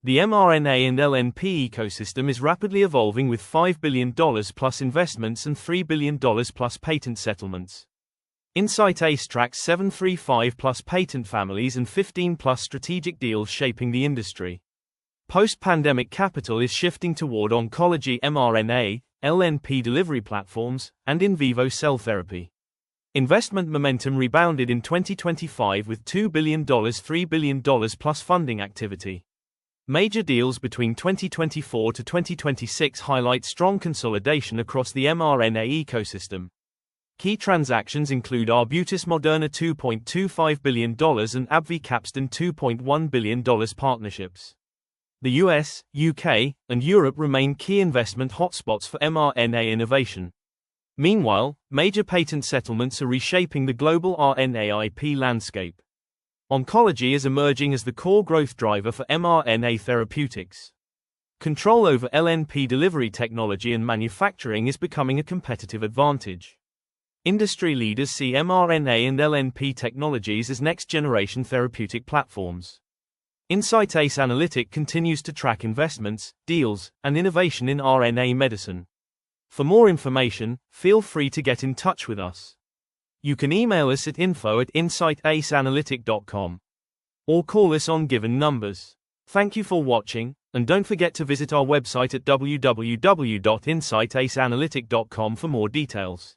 The mRNA and LNP ecosystem is rapidly evolving with $5 billion plus investments and $3 billion plus patent settlements. InsightAce tracks 735 plus patent families and 15 plus strategic deals shaping the industry. Post-pandemic capital is shifting toward oncology mRNA, LNP delivery platforms, and in-vivo cell therapy. Investment momentum rebounded in 2025 with $2 billion, $3 billion plus funding activity. Major deals between 2024 to 2026 highlight strong consolidation across the mRNA ecosystem. Key transactions include Arbutus Moderna $2.25 billion and AbbVie Capstan $2.1 billion partnerships. The US, UK, and Europe remain key investment hotspots for mRNA innovation. Meanwhile, major patent settlements are reshaping the global RNA IP landscape. Oncology is emerging as the core growth driver for mRNA therapeutics. Control over LNP delivery technology and manufacturing is becoming a competitive advantage. Industry leaders see mRNA and LNP technologies as next-generation therapeutic platforms. InsightAce Analytic continues to track investments, deals, and innovation in RNA medicine. For more information, feel free to get in touch with us. You can email us at info@insightaceanalytic.com or call us on given numbers. Thank you for watching, and don't forget to visit our website at www.insightaceanalytic.com for more details.